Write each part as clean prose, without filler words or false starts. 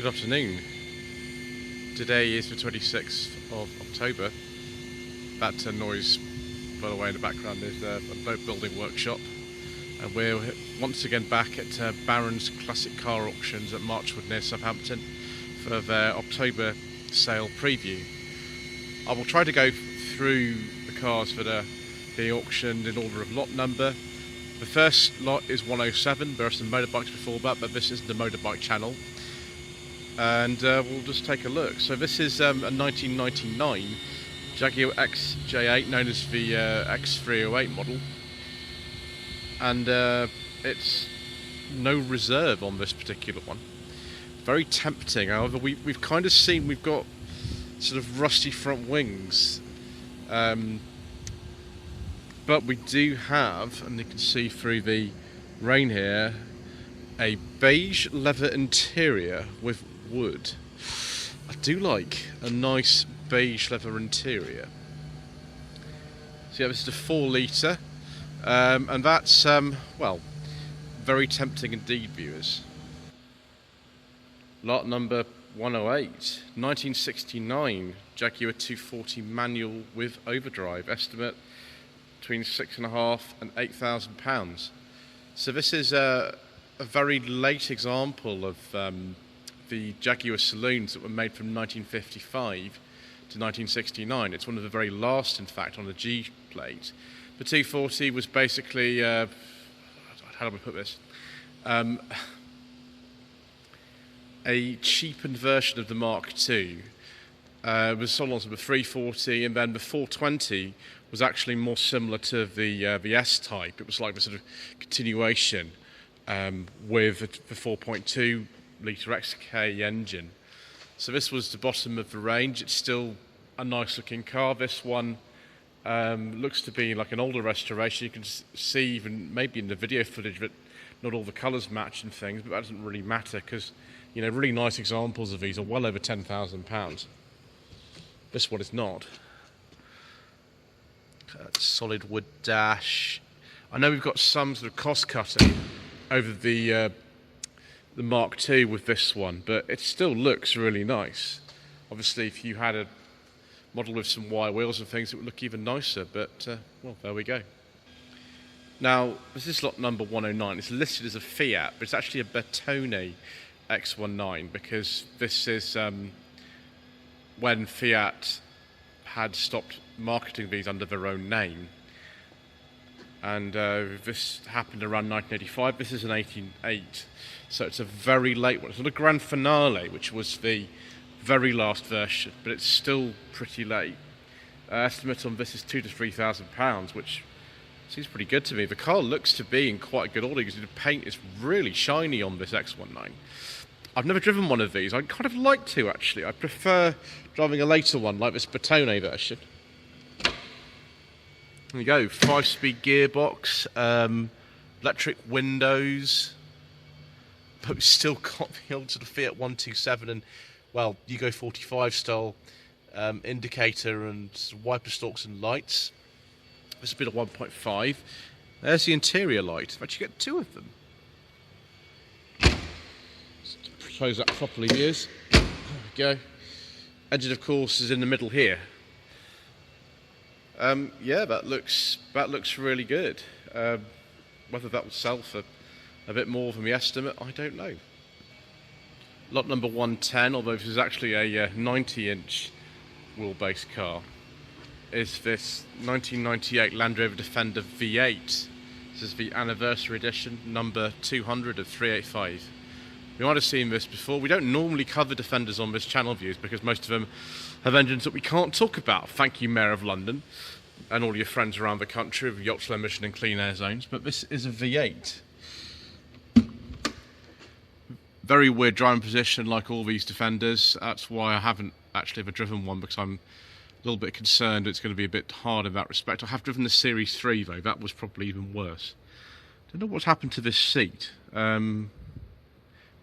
Good afternoon. Today is the 26th of October. That noise, by the way, in the background is a boat building workshop. And we're once again back at Barron's Classic Car Auctions at Marchwood near Southampton for their October sale preview. I will try to go through the cars that are being auctioned in order of lot number. The first lot is 107. There are some motorbikes before that, but this is the motorbike channel. And we'll just take a look. So this is a 1999 Jaguar XJ8, known as the X308 model. And it's no reserve on this particular one. Very tempting. However, we've kind of seen we've got sort of rusty front wings. But we do have, and you can see through the rain here, a beige leather interior with wood. I do like a nice beige leather interior. So yeah, this is a 4 litre, and that's, well, very tempting indeed, viewers. Lot number 108, 1969 Jaguar 240 manual with overdrive, estimate between £6,500 and £8,000. So this is a very late example of the Jaguar saloons that were made from 1955 to 1969. It's one of the very last, in fact, on the G plate. The 240 was basically, how do we put this? A cheapened version of the Mark II. It was sold on to the 340, and then the 420 was actually more similar to the S-Type. It was like the sort of continuation with the 4.2 litre XK engine. So this was the bottom of the range. It's still a nice looking car. This one looks to be like an older restoration. You can see even maybe in the video footage that not all the colours match and things, but that doesn't really matter because, you know, really nice examples of these are well over £10,000. This one is not. Solid wood dash. I know we've got some sort of cost cutting over the Mark II with this one, but it still looks really nice. Obviously, if you had a model with some wire wheels and things, it would look even nicer, but, well, there we go. Now, this is lot number 109. It's listed as a Fiat, but it's actually a Bertone X19, because this is when Fiat had stopped marketing these under their own name. And this happened around 1985. This is an 18.8, so it's a very late one. It's not a grand finale, which was the very last version, but it's still pretty late. Estimate on this is £2,000 to £3,000, which seems pretty good to me. The car looks to be in quite a good order because the paint is really shiny on this X19. I've never driven one of these. I'd kind of like to, actually. I prefer driving a later one, like this Bertone version. There we go, 5-speed gearbox, electric windows, but we've still got the old sort of Fiat 127 and, well, Yugo 45 style indicator and wiper stalks and lights. This will be the 1.5. There's the interior light. I've actually got 2 of them. Let's close that properly, viewers. There we go. Engine, of course, is in the middle here. Yeah, that looks really good. Whether that will sell for a bit more than the estimate, I don't know. Lot number 110, although this is actually a 90-inch wheelbase car, is this 1998 Land Rover Defender V8. This is the anniversary edition, number 200 of 385. You might have seen this before. We don't normally cover Defenders on this channel, views, because most of them have engines that we can't talk about. Thank you, Mayor of London, and all your friends around the country with yacht slow emission and clean air zones. But this is a V8. Very weird driving position, like all these Defenders. That's why I haven't actually ever driven one, because I'm a little bit concerned it's going to be a bit hard in that respect. I have driven the Series 3 though. That was probably even worse. Don't know what's happened to this seat.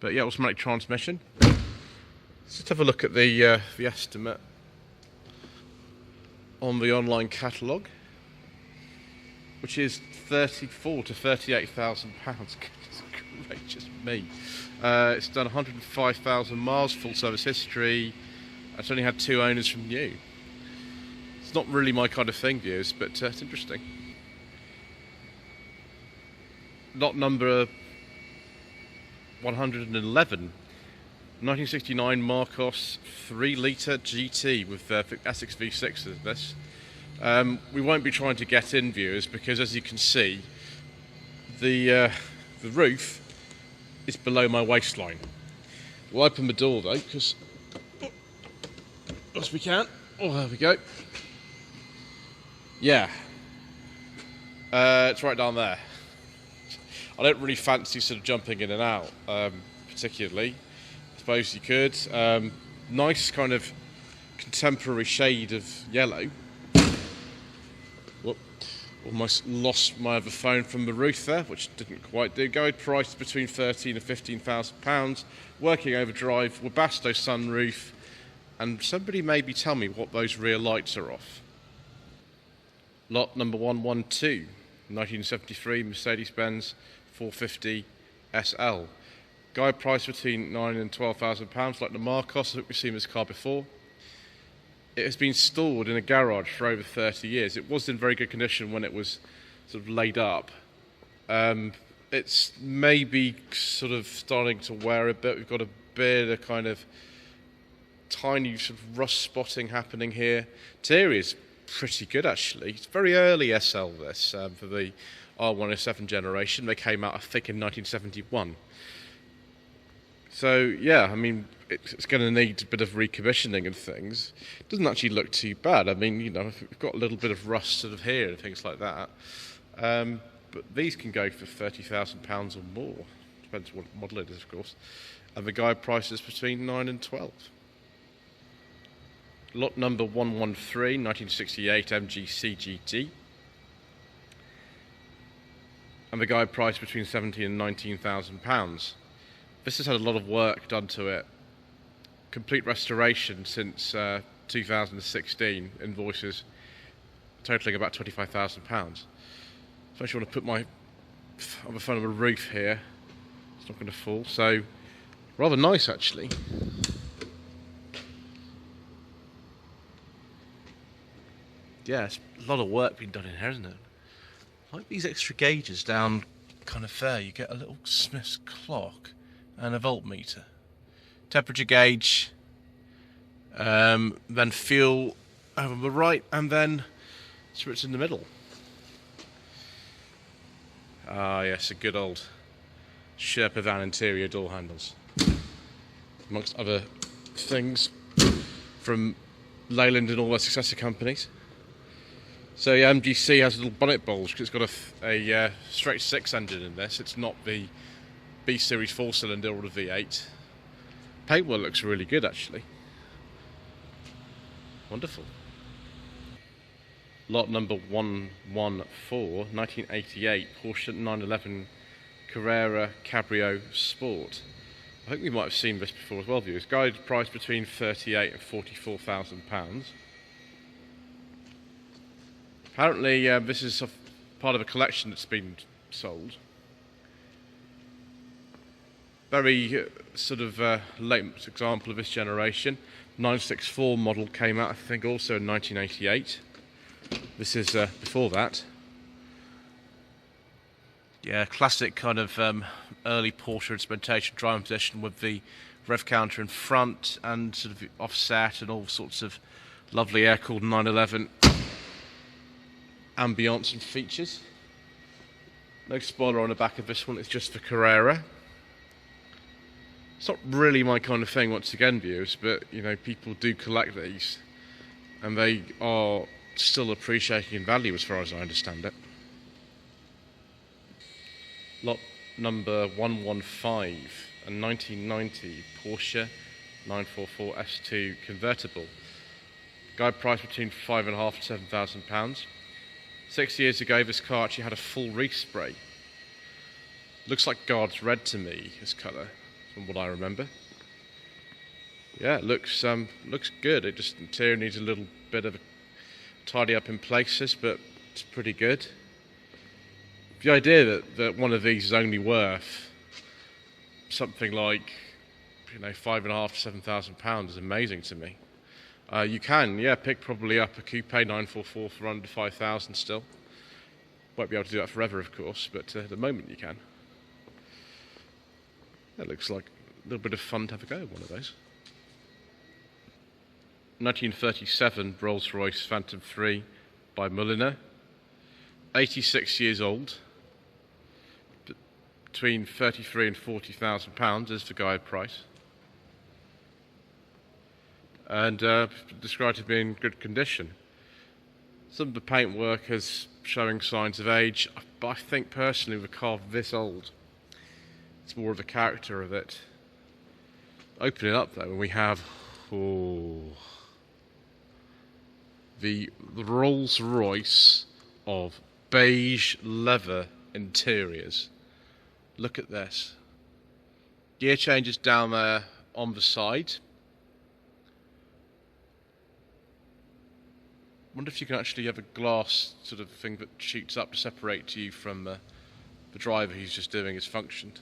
But yeah, automatic transmission. Let's have a look at the estimate on the online catalogue, which is £34,000 to £38,000. Goodness outrageous me. It's done 105,000 miles, full service history. It's only had 2 owners from new. It's not really my kind of thing, viewers, but it's interesting. Lot number 111. 1969 Marcos 3-litre GT with Essex V6 of this. We won't be trying to get in, viewers, because as you can see, the roof is below my waistline. We'll open the door though, because as we can. Oh, there we go. Yeah, it's right down there. I don't really fancy sort of jumping in and out, particularly. I suppose you could. Nice kind of contemporary shade of yellow. Whoop. Almost lost my other phone from the roof there, which didn't quite do. Guide price between £13,000 and £15,000. Working overdrive, Webasto sunroof, and somebody maybe tell me what those rear lights are off. Lot number 112, 1973 Mercedes-Benz 450 SL. Guide price between £9,000 and £12,000, like the Marcos. I think we've seen this car before. It has been stored in a garage for over 30 years. It was in very good condition when it was sort of laid up. It's maybe sort of starting to wear a bit. We've got a bit of kind of tiny sort of rust spotting happening here. Interior's pretty good actually. It's very early SL this, for the R107 generation. They came out I think in 1971. So yeah, I mean, it's going to need a bit of recommissioning and things. It doesn't actually look too bad. I mean, you know, we've got a little bit of rust sort of here and things like that. But these can go for £30,000 or more. Depends what model it is, of course. And the guide price is between 9 and 12. Lot number 113, 1968 MG CGT. And the guide price between £17,000 and £19,000. This has had a lot of work done to it. Complete restoration since 2016. Invoices totaling about £25,000. So I just want to put my other phone on the roof here. It's not going to fall. So rather nice actually. Yeah, it's a lot of work being done in here, isn't it? Like these extra gauges down kind of there, you get a little Smith's clock and a voltmeter. Temperature gauge, then fuel over the right, and then spirits in the middle. Ah yes, a good old Sherpa van interior door handles. Amongst other things from Leyland and all their successor companies. So yeah, MGC has a little bonnet bulge because it's got a straight 6 engine in this. It's not the B series 4-cylinder or the V8. Paintwork looks really good actually. Wonderful. Lot number 114, 1988 Porsche 911 Carrera Cabrio Sport. I think we might have seen this before as well, viewers. Guide price between £38,000 and £44,000. Apparently this is part of a collection that's been sold. Very sort of late example of this generation. 964 model came out I think also in 1988. This is before that. Yeah, classic kind of early Porsche instrumentation driving position with the rev counter in front and sort of offset and all sorts of lovely air-cooled 911 ambience and features. No spoiler on the back of this one, it's just for Carrera. It's not really my kind of thing once again, viewers, but you know, people do collect these and they are still appreciating in value as far as I understand it. Lot number 115, a 1990 Porsche 944 S2 convertible. Guide price between £5,500 to £7,000. 6 years ago this car actually had a full respray. Looks like Guards Red to me, this colour, from what I remember. Yeah, it looks good. It just interior needs a little bit of a tidy up in places, but it's pretty good. The idea that one of these is only worth something like, £5,500 to £7,000 is amazing to me. You can, pick probably up a coupe 944 for under 5,000 still. Won't be able to do that forever, of course, but at the moment you can. That looks like a little bit of fun to have a go at one of those. 1937 Rolls-Royce Phantom 3 by Mulliner. 86 years old. Between £33,000 and £40,000 is the guide price. And described to be in good condition. Some of the paintwork is showing signs of age, but I think personally with a car this old, it's more of the character of it. Open it up though, and we have the Rolls-Royce of beige leather interiors. Look at this. Gear changes down there on the side. Wonder if you can actually have a glass sort of thing that shoots up to separate you from the driver who's just doing his function.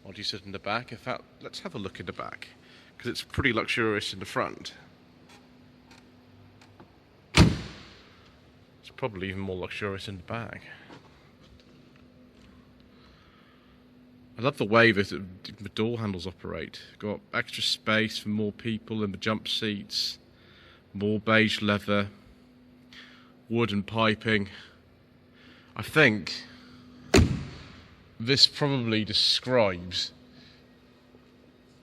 While you sit in the back. In fact, let's have a look in the back, because it's pretty luxurious in the front. It's probably even more luxurious in the back. I love the way that the door handles operate. Got extra space for more people in the jump seats, more beige leather, wooden piping. I think this probably describes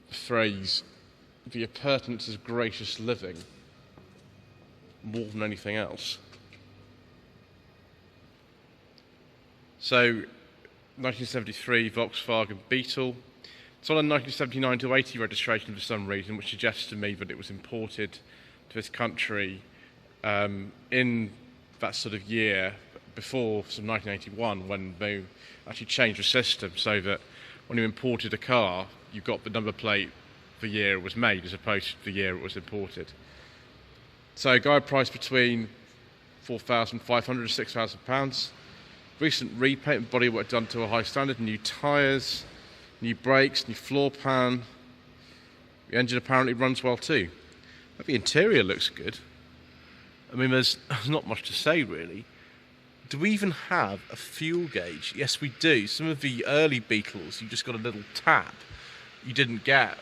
the phrase, the appurtenance of gracious living, more than anything else. So, 1973 Volkswagen Beetle. It's on a 1979 to 80 registration for some reason, which suggests to me that it was imported to this country in that sort of year before some 1981, when they actually changed the system so that when you imported a car, you got the number plate the year it was made as opposed to the year it was imported. So guide price between £4,500 and £6,000. Recent repaint and bodywork done to a high standard, new tyres, new brakes, new floor pan. The engine apparently runs well too. But the interior looks good. I mean, there's not much to say really. Do we even have a fuel gauge? Yes, we do. Some of the early Beetles, you just got a little tap. You didn't get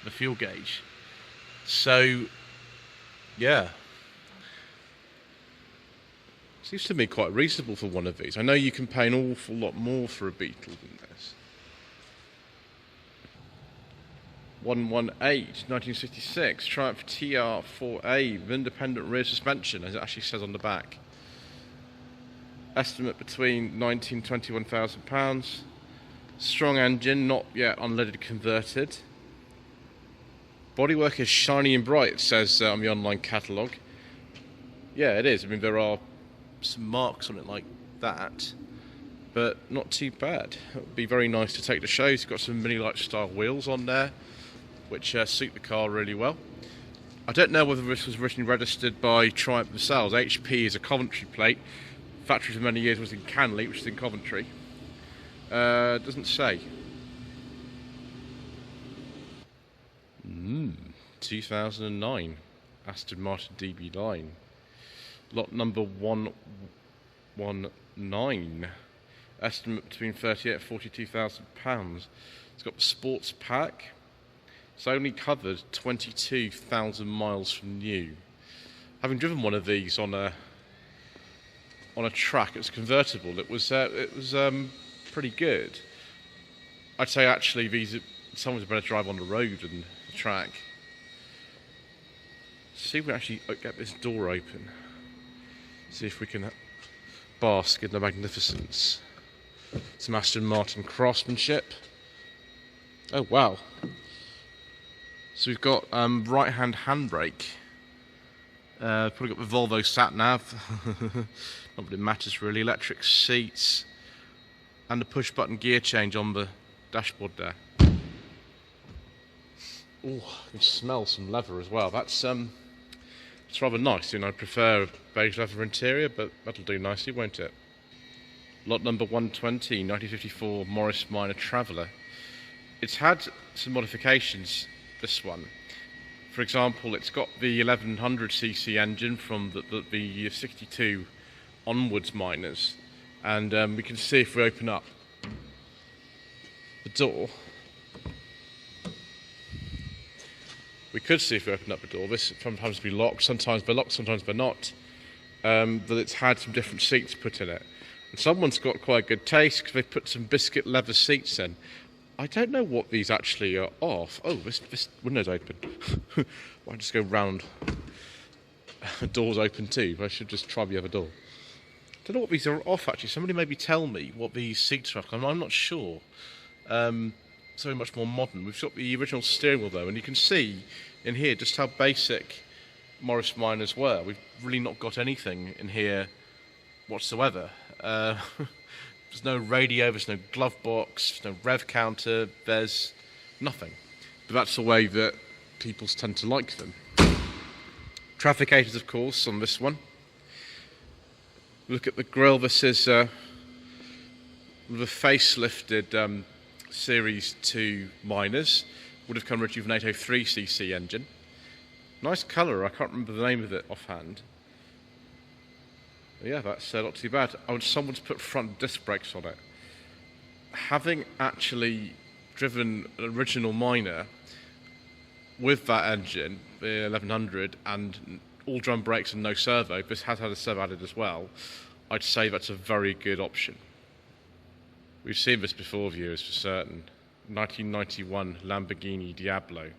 the fuel gauge. So, yeah. Seems to me quite reasonable for one of these. I know you can pay an awful lot more for a Beetle than this. 118, 1966, Triumph TR4A with independent rear suspension, as it actually says on the back. Estimate between £19,000 and £21,000. Strong engine, not yet unleaded converted. Bodywork is shiny and bright, it says on the online catalogue. Yeah, it is. I mean, there are some marks on it like that, but not too bad. It would be very nice to take to shows. It's got some Mini Light style wheels on there, which suit the car really well. I don't know whether this was originally registered by Triumph themselves. HP is a Coventry plate. Factory for many years was in Canley, which is in Coventry. Doesn't say. 2009 Aston Martin DB line. Lot number 119. Estimate between £38,000 and £42,000. It's got the sports pack. It's only covered 22,000 miles from new. Having driven one of these on a track, it's convertible. It was pretty good. I'd say actually these someone's a better drive on the road than the track. See if we actually get this door open. See if we can bask in the magnificence. Some Aston Martin craftsmanship. Oh wow. So we've got right-hand handbrake. Probably got the Volvo sat-nav. Not that it matters really. Electric seats. And the push-button gear change on the dashboard there. Oh, you can smell some leather as well. That's it's rather nice. You know, I prefer a beige leather interior, but that'll do nicely, won't it? Lot number 120, 1954 Morris Minor Traveller. It's had some modifications, this one. For example, it's got the 1100cc engine from the 62 onwards miners, and we can see if we open up the door. We could see if we open up the door. This sometimes be locked, sometimes they're locked, sometimes they're not. That it's had some different seats put in it. And someone's got quite good taste because they've put some biscuit leather seats in. I don't know what these actually are off. Oh, this window's open. Why just go round? The door's open too. I should just try the other door. Don't know what these are off actually. Somebody maybe tell me what these seats are. I'm not sure. So much more modern. We've got the original steering wheel though, and you can see in here just how basic Morris Miners were. We've really not got anything in here whatsoever. There's no radio, there's no glove box, there's no rev counter, there's nothing. But that's the way that people tend to like them. Traffic aiders, of course, on this one. Look at the grille. This is the facelifted Series 2 Miners. Would have come with a Rejuvenato 3cc engine. Nice colour, I can't remember the name of it offhand. Yeah, that's not too bad. I want someone to put front disc brakes on it. Having actually driven an original Miner with that engine, the 1100, and all drum brakes and no servo, this has had a servo added as well, I'd say that's a very good option. We've seen this before, viewers, for certain. 1991 Lamborghini Diablo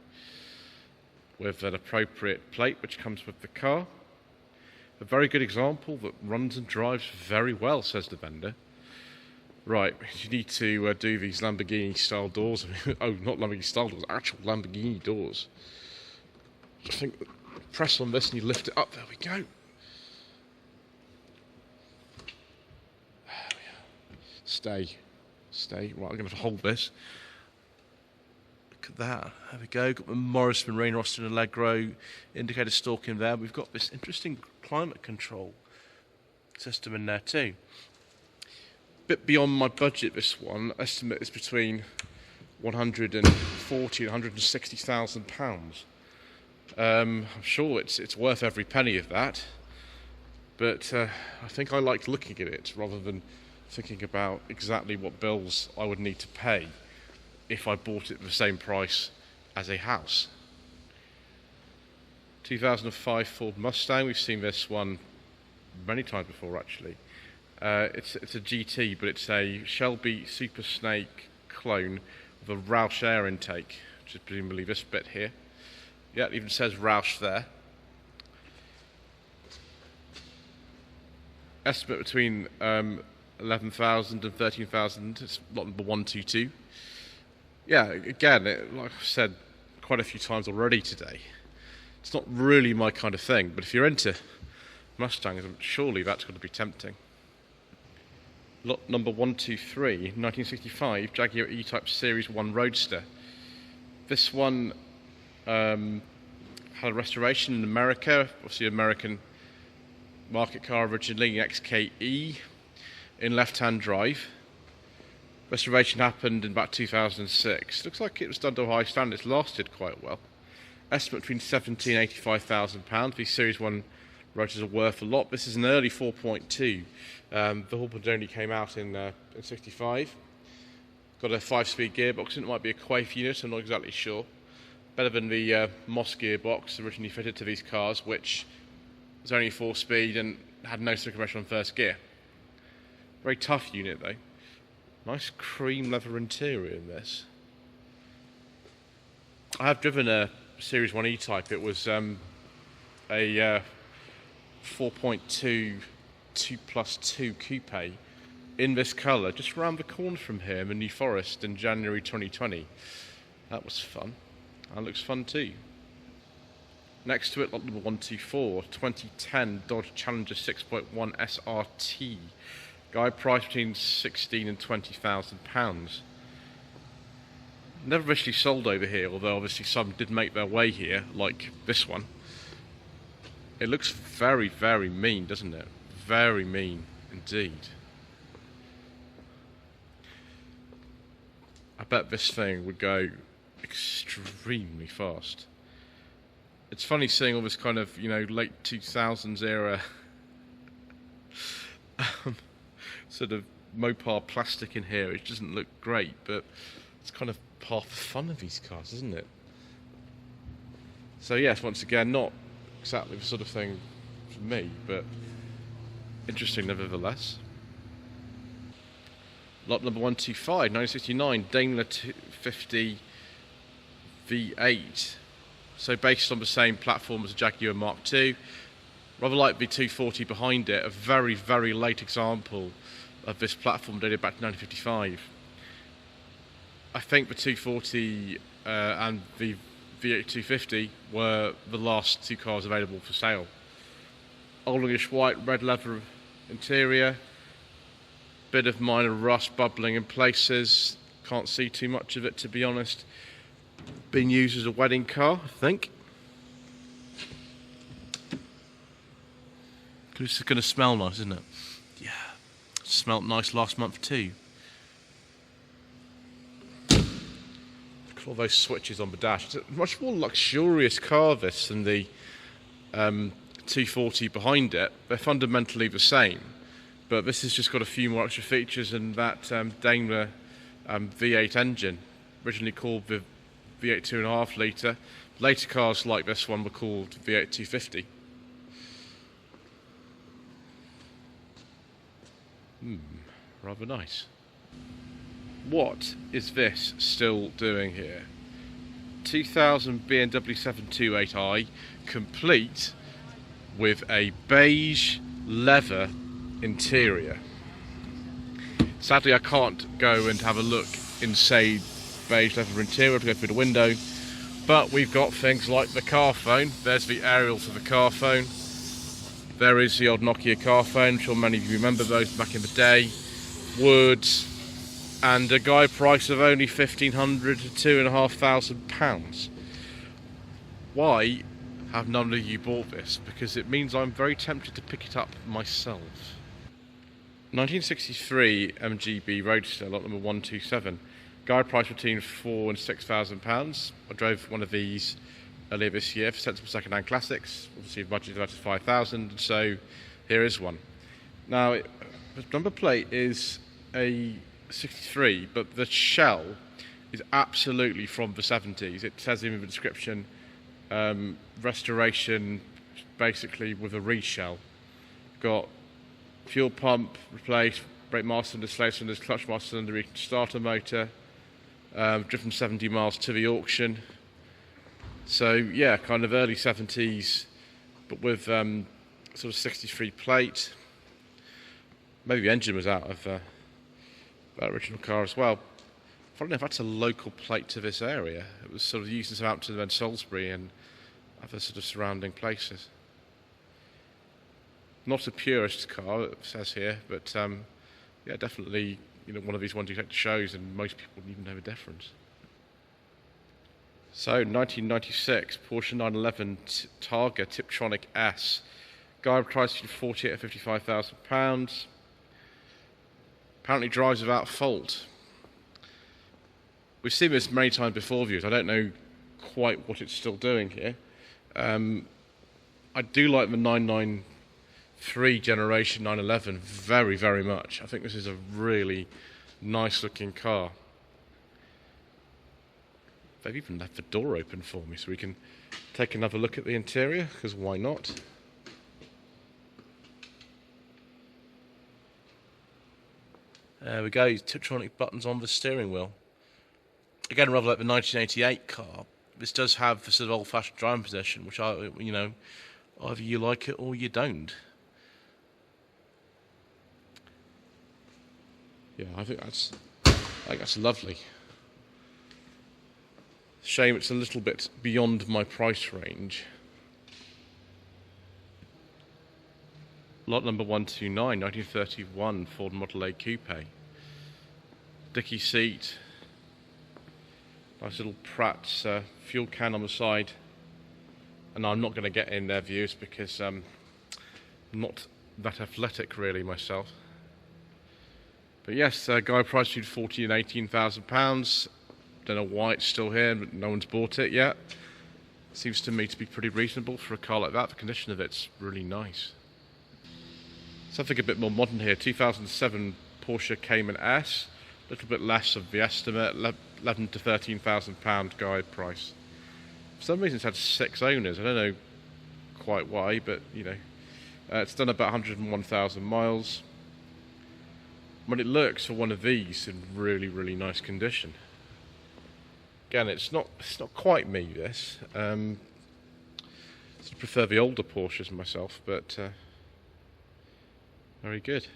with an appropriate plate which comes with the car. A very good example that runs and drives very well, says the vendor. Right, you need to do these Lamborghini-style doors. Oh, not Lamborghini-style doors, actual Lamborghini doors. I think press on this and you lift it up. There we go. Stay. Right, I'm going to have to hold this. Look at that. There we go. Got the Morris Marine Austin Allegro indicator stalk in there. We've got this interesting climate control system in there too. Bit beyond my budget, this one. Estimate is between 140 and 160,000 pounds. I'm sure it's worth every penny of that, but I think I liked looking at it rather than thinking about exactly what bills I would need to pay if I bought it at the same price as a house. 2005 Ford Mustang. We've seen this one many times before actually. It's a GT, but it's a Shelby Super Snake clone with a Roush air intake, which is presumably this bit here. Yeah, it even says Roush there. Estimate between 11,000 and 13,000. It's lot number 122. Yeah, again, like I've said quite a few times already today, it's not really my kind of thing, but if you're into Mustangs, surely that's going to be tempting. Lot number 123, 1965, Jaguar E-Type Series 1 Roadster. This one had a restoration in America, obviously American market car originally, XKE, in left-hand drive. Restoration happened in about 2006. Looks like it was done to a high standard. It's lasted quite well. Estimate between 70 and 85,000 pounds. These Series 1 rotors are worth a lot. This is an early 4.2. The Hallport only came out in 65. Got a 5-speed gearbox, and it might be a Quaife unit, I'm not exactly sure. Better than the Moss gearbox originally fitted to these cars, which was only 4-speed and had no circulation on first gear. Very tough unit though. Nice cream leather interior in this. I have driven a Series 1 E-Type. It was a 4.2 2+2 coupe in this colour, just round the corner from here in the New Forest in January 2020. That was fun. That looks fun too. Next to it, lot number 124, 2010 Dodge Challenger 6.1 SRT. Guide price between 16 and 20,000 pounds. Never officially sold over here, although obviously some did make their way here, like this one. It looks very, very mean, doesn't it? Very mean indeed. I bet this thing would go extremely fast. It's funny seeing all this kind of, late 2000s era sort of Mopar plastic in here. It doesn't look great, but it's kind of half the fun of these cars, isn't it? So yes, once again, not exactly the sort of thing for me, but interesting nevertheless. Lot number 125, 1969, Daimler 250 V8. So based on the same platform as the Jaguar Mark II, rather like the 240 behind it, a very, very late example of this platform dated back to 1955. I think the 240 and the V8 250 were the last two cars available for sale. Oldish white, red leather interior, bit of minor rust bubbling in places, can't see too much of it to be honest. Being used as a wedding car, I think. This is going to smell nice, isn't it? Yeah, smelled nice last month too. Look at all those switches on the dash. It's a much more luxurious car this than the 240 behind it. They're fundamentally the same, but this has just got a few more extra features than that Daimler V8 engine, originally called the V8 2.5 litre. Later cars like this one were called V8 250. Rather nice. What is this still doing here? 2000 BMW 728i, complete with a beige leather interior. Sadly, I can't go and have a look inside beige leather interior to go through the window, but we've got things like the car phone. There's the aerial to the car phone. There is the old Nokia car phone. I'm sure many of you remember those back in the day. Woods, and a guide price of only £1,500 to £2,500. Why have none of you bought this? Because it means I'm very tempted to pick it up myself. 1963 MGB Roadster, lot number 127. Guide price between £4,000 and £6,000. I drove one of these earlier this year for Sensible Second-Hand Classics. Obviously, the budget is about £5,000, so here is one. Now, the number plate is a 63, but the shell is absolutely from the 70s. It says in the description, restoration, basically with a reshell. Got fuel pump replaced, brake master cylinder, slave cylinders, clutch master cylinder, starter motor, driven 70 miles to the auction. So yeah, kind of early 70s, but with sort of 63 plate. Maybe the engine was out of that original car as well. Funnily enough, that's a local plate to this area. It was sort of used in Southampton and Salisbury and other sort of surrounding places. Not a purist car, it says here, but yeah, definitely one of these ones you take to shows and most people wouldn't even know the difference. So 1996 Porsche 911 Targa Tiptronic S. Guide price between £48,000 and £55,000. Apparently drives without fault. We've seen this many times before, viewers. I don't know quite what it's still doing here. I do like the 993 generation 911 very, very much. I think this is a really nice looking car. They've even left the door open for me so we can take another look at the interior, because why not? There we go, Tiptronic buttons on the steering wheel. Again, rather like the 1988 car, this does have the sort of old-fashioned driving position, which either you like it or you don't. Yeah, I think that's lovely. Shame it's a little bit beyond my price range. Lot number 129, 1931 Ford Model A Coupe. Dicky seat. Nice little Pratt's fuel can on the side. And I'm not going to get in there, viewers, because I'm not that athletic really myself. But yes, guide price between 14 and 18,000 pounds. Don't know why it's still here, but no one's bought it yet. Seems to me to be pretty reasonable for a car like that. The condition of it's really nice. Something a bit more modern here. 2007 Porsche Cayman S. A little bit less of the estimate. 11 to 13,000 pound guide price. For some reason, it's had 6 owners. I don't know quite why, but you know, it's done about 101,000 miles. When it looks for one of these in really, really nice condition. Again, it's not quite me, this. I prefer the older Porsches myself, but very good.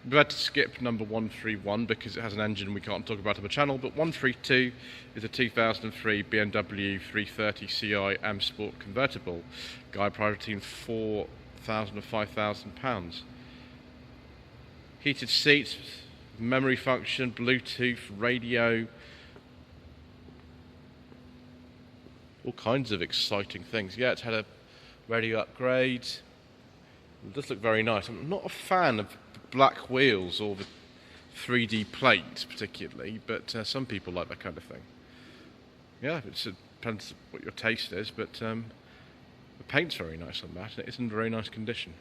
We've had to skip number 131 because it has an engine we can't talk about on the channel, but 132 is a 2003 BMW 330 Ci M Sport convertible, guide price between 4,000 and 5,000 pounds. Heated seats, memory function, Bluetooth, radio, all kinds of exciting things. Yeah, it's had a radio upgrade. It does look very nice. I'm not a fan of the black wheels or the 3D plate particularly, but some people like that kind of thing. Yeah, it depends what your taste is, but the paint's very nice on that, and it is in very nice condition.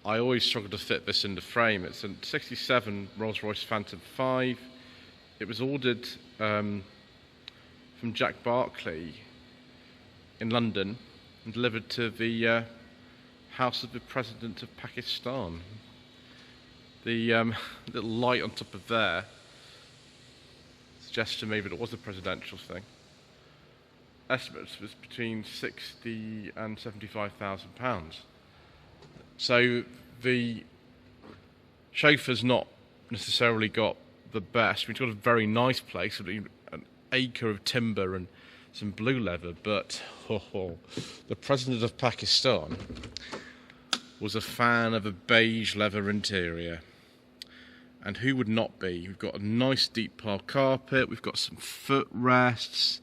I always struggle to fit this in the frame. It's a 67 Rolls-Royce Phantom 5. It was ordered from Jack Barclay in London and delivered to the house of the President of Pakistan. The little light on top of there suggests to me that it was a presidential thing. Estimates was between 60 and 75,000 pounds. So the chauffeur's not necessarily got the best. We've got a very nice place, an acre of timber and some blue leather, but the President of Pakistan was a fan of a beige leather interior. And who would not be? We've got a nice deep pile carpet, we've got some footrests,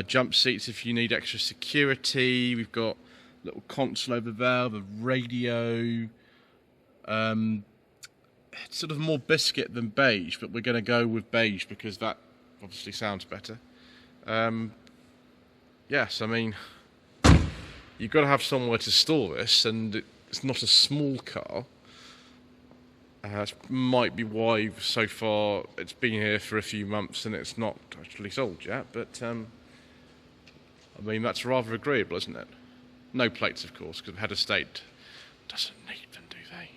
jump seats if you need extra security, we've got little console over there, the radio. It's sort of more biscuit than beige, but we're going to go with beige because that obviously sounds better. Yes, I mean, you've got to have somewhere to store this, and it's not a small car. That might be why so far it's been here for a few months and it's not actually sold yet, but I mean, that's rather agreeable, isn't it? No plates, of course, because the head of state doesn't need them, do they?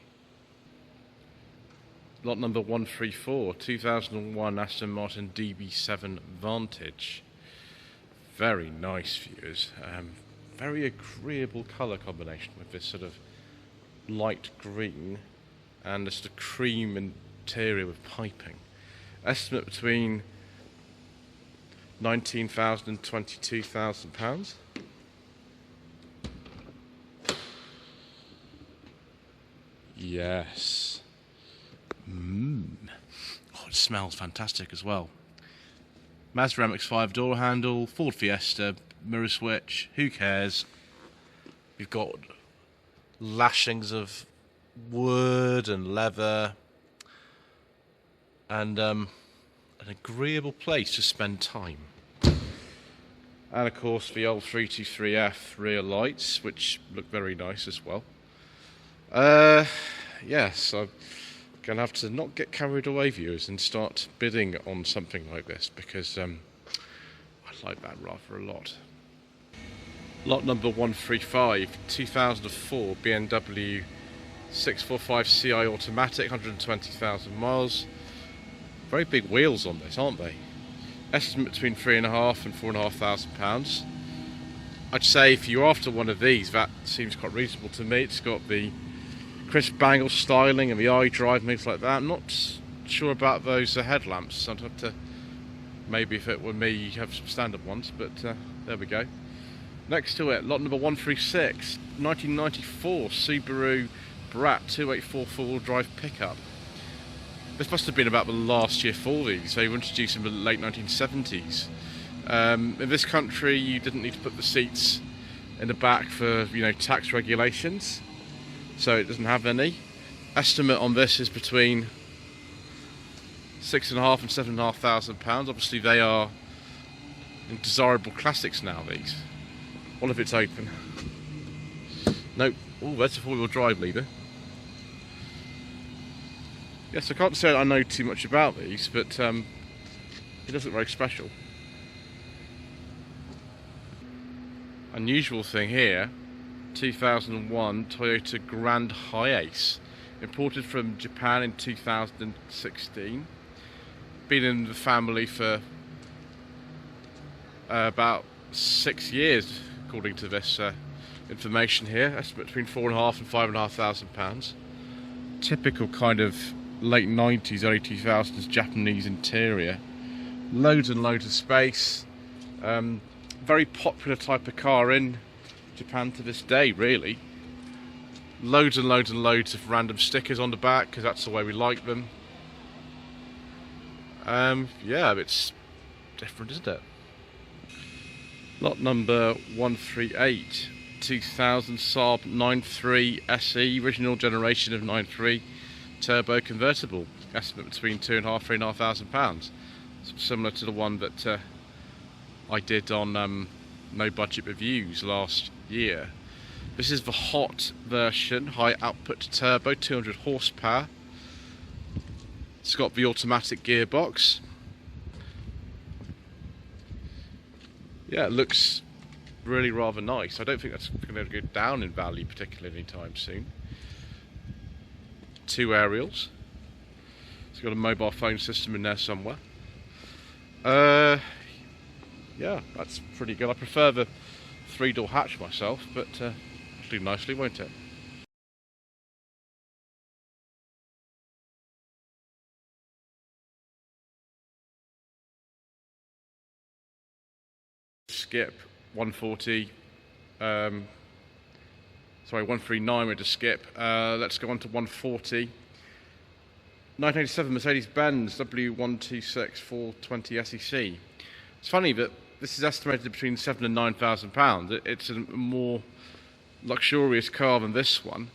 Lot number 134, 2001 Aston Martin DB7 Vantage. Very nice, viewers. Very agreeable colour combination with this sort of light green and just a cream interior with piping. Estimate between 19,000 and 22,000 pounds. Yes. Oh, it smells fantastic as well. Mazda MX-5 door handle, Ford Fiesta, mirror switch, who cares? You've got lashings of wood and leather and an agreeable place to spend time. And of course the old 323F rear lights, which look very nice as well. Yes, I'm going to have to not get carried away, viewers, and start bidding on something like this because I like that rather a lot. Lot number 135, 2004 BMW 645 Ci automatic, 120,000 miles. Very big wheels on this, aren't they? Estimate between £3,500 and £4,500. I'd say if you're after one of these, that seems quite reasonable to me. It's got the crisp bangle styling and the iDrive and things like that. I'm not sure about those headlamps. I'd have to, maybe if it were me, have some standard ones, but there we go. Next to it, lot number 136, 1994 Subaru Brat 284 four-wheel drive pickup. This must have been about the last year for these. They were introduced in the late 1970s. In this country, you didn't need to put the seats in the back for, tax regulations, so it doesn't have any. Estimate on this is between £6,500 and £7,500. Obviously they are desirable classics now, these. What if it's open? Nope. Oh, that's a four-wheel drive leader. Yes, I can't say I know too much about these, but it does look very special. Unusual thing here, 2001 Toyota Grand Hiace, imported from Japan in 2016. Been in the family for about 6 years, according to this information here. Estimate between £4,500 and £5,500. Typical kind of late 90s, early 2000s Japanese interior. Loads and loads of space. Very popular type of car in Japan to this day, really. Loads and loads and loads of random stickers on the back, because that's the way we like them. Yeah, it's different, isn't it? Lot number 138, 2000 Saab 9.3 SE, original generation of 9.3 turbo convertible. Estimate between £2,500 and £3,500. Similar to the one that I did on No Budget Reviews last year. This is the hot version, high output turbo, 200 horsepower. It's got the automatic gearbox. Yeah, it looks really rather nice. I don't think that's going to go down in value particularly anytime soon. 2 aerials. It's got a mobile phone system in there somewhere. Yeah, that's pretty good. I prefer the 3-door hatch myself, but it'll do nicely, won't it? Skip 140, sorry, 139 we're to skip. Let's go on to 140. 1987 Mercedes-Benz W126 420 SEC. It's funny that this is estimated between £7,000 and £9,000. It's a more luxurious car than this one,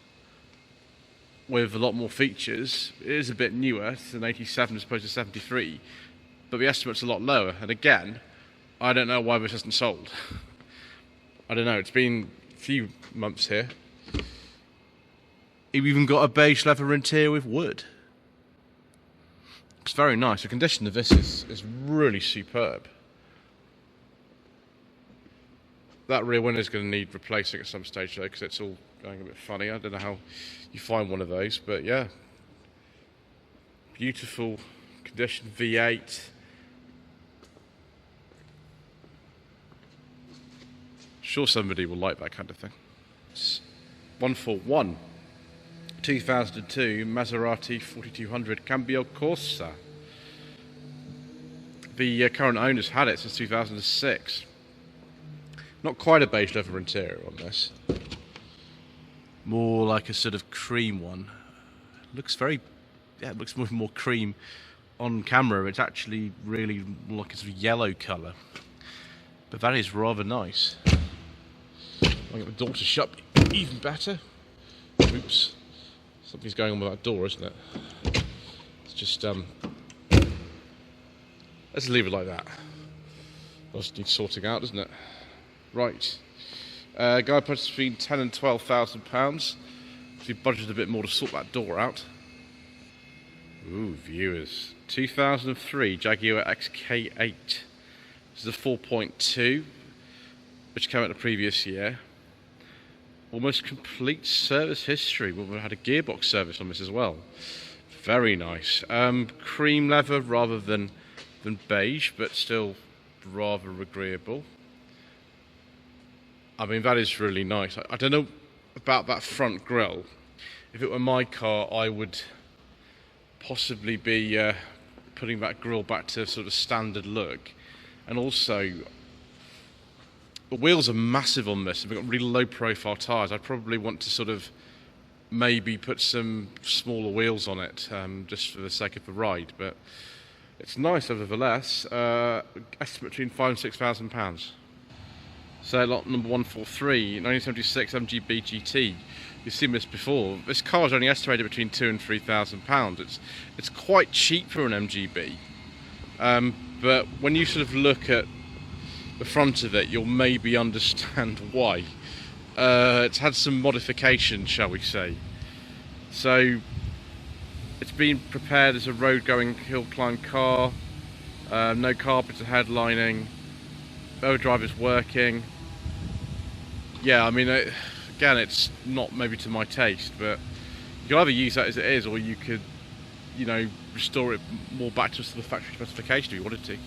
with a lot more features. It is a bit newer. It's an 87 as opposed to 73, but the estimate's a lot lower. And again, I don't know why this hasn't sold. I don't know. It's been a few months here. You've even got a beige leather interior with wood. It's very nice. The condition of this is really superb. That rear window is going to need replacing at some stage though, because it's all going a bit funny. I don't know how you find one of those, but yeah. Beautiful condition, V8. Sure somebody will like that kind of thing. It's 141. 2002 Maserati 4200 Cambio Corsa. The current owner's had it since 2006. Not quite a beige leather interior on this. More like a sort of cream one. Looks very, yeah, it looks more cream on camera. It's actually really like a sort of yellow colour. But that is rather nice. I'll get the door to shut even better. Oops. Something's going on with that door, isn't it? It's just, let's leave it like that. That just needs sorting out, doesn't it? Right. Guy puts between £10,000 and £12,000. If you budgeted a bit more to sort that door out. Ooh, viewers. 2003 Jaguar XK8. This is a 4.2, which came out the previous year. Almost complete service history. We had a gearbox service on this as well. Very nice. Cream leather rather than beige, but still rather agreeable. I mean, that is really nice. I don't know about that front grille. If it were my car, I would possibly be putting that grille back to sort of standard look. And also, the wheels are massive on this. We've got really low profile tyres. I'd probably want to sort of maybe put some smaller wheels on it, just for the sake of the ride. But it's nice nevertheless. Estimate between £5,000 and £6,000. So lot number 143, 1976 MGB GT, you've seen this before. This car is only estimated between £2,000 and £3,000. It's quite cheap for an MGB, but when you sort of look at the front of it, you'll maybe understand why. It's had some modification, shall we say. So it's been prepared as a road-going hill climb car. No carpenter headlining. Overdrive is working. Yeah, I mean, again, it's not maybe to my taste, but you can either use that as it is, or you could, you know, restore it more back to the factory specification if you wanted to.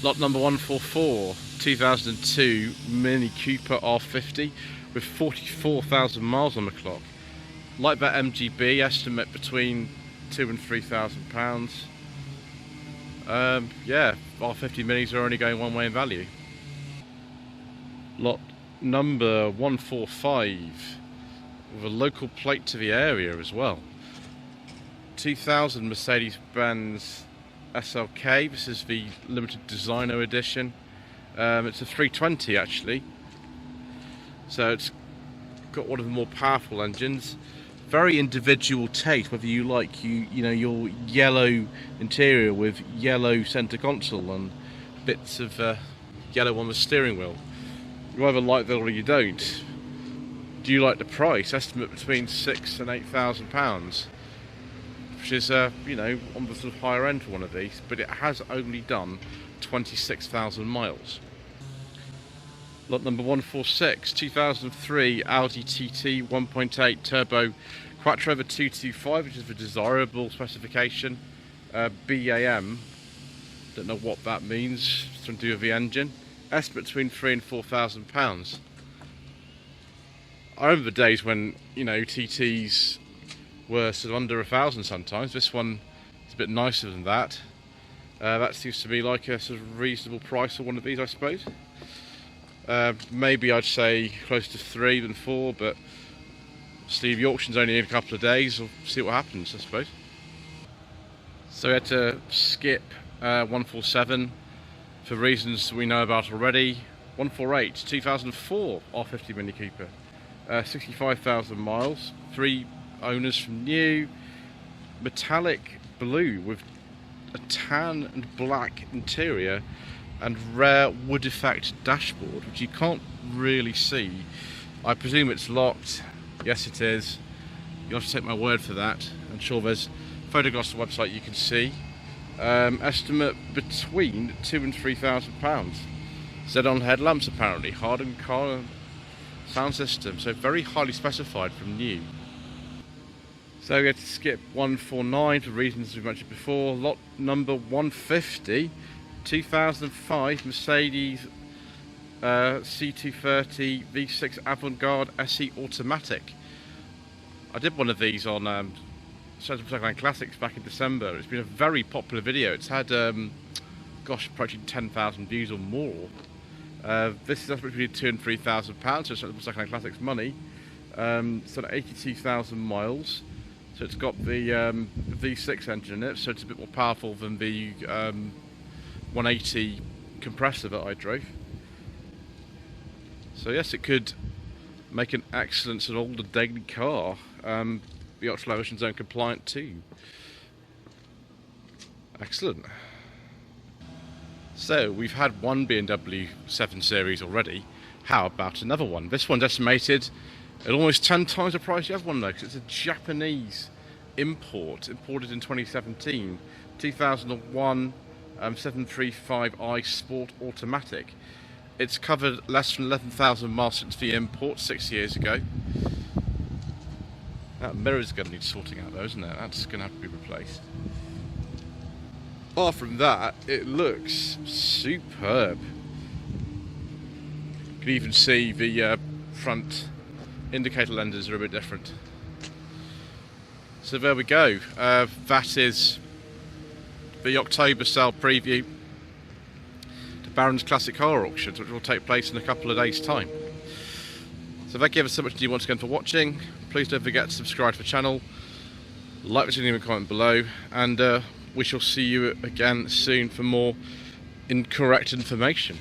Lot number 144, 2002 Mini Cooper R50 with 44,000 miles on the clock. Like that MGB, estimate between £2,000 and £3,000. Yeah, R50 Minis are only going one way in value. Lot number 145 with a local plate to the area as well. 2000 Mercedes-Benz SLK. This is the limited designer edition. It's a 320 actually, so it's got one of the more powerful engines. Very individual taste, whether you like you know your yellow interior with yellow center console and bits of yellow on the steering wheel. You either like that or you don't. Do you like the price? Estimate between £6,000 and £8,000, which is you know, on the sort of higher end for one of these, but it has only done 26,000 miles. Lot number 146, 2003 Audi TT 1.8 turbo Quattro over 225, which is the desirable specification. BAM, don't know what that means, something to do with the engine. Estimate between £3,000 and £4,000. I remember the days when, you know, TTs were sort of under 1,000 sometimes. This one is a bit nicer than that. That seems to be like a sort of reasonable price for one of these, I suppose. Maybe I'd say close to 3 than 4, but see, the auction's only in a couple of days. We'll see what happens, I suppose. So we had to skip 147 for reasons we know about already. 148, 2004 R50 Mini Cooper, 65,000 miles, 3 owners from new, metallic blue with a tan and black interior and rare wood effect dashboard, which you can't really see. I presume it's locked. Yes, it is. You'll have to take my word for that. I'm sure there's photographs on the website you can see. Estimate between £2,000 and £3,000. Z-on headlamps apparently, hardened car sound system, so very highly specified from new. So we had to skip 149 for reasons we mentioned before. Lot number 150, 2005 Mercedes C230 V6 Avant-Garde SE Automatic. I did one of these on Shambolic Classics back in December. It's been a very popular video. It's had, gosh, approaching 10,000 views or more. This is between £2,000 and £3,000, so it's Shambolic Classics money. It's done 82,000 miles. So it's got the V6 engine in it, so it's a bit more powerful than the 180 compressor that I drove. So yes, it could make an excellent sort of older daily car. The ultra low emission zone compliant too. Excellent. So we've had one BMW 7 Series already. How about another one? This one's estimated at almost 10 times the price of the other one though, because it's a Japanese imported in 2017. 2001 735i Sport Automatic. It's covered less than 11,000 miles since the import 6 years ago. That mirror's going to need sorting out though, isn't it? That's going to have to be replaced. Apart from that, it looks superb. You can even see the front indicator lenses are a bit different. So there we go. That is the October sale preview to Baron's Classic Car Auctions, which will take place in a couple of days' time. So thank you ever so much once again for watching. Please don't forget to subscribe to the channel, like the video and comment below, and we shall see you again soon for more incorrect information.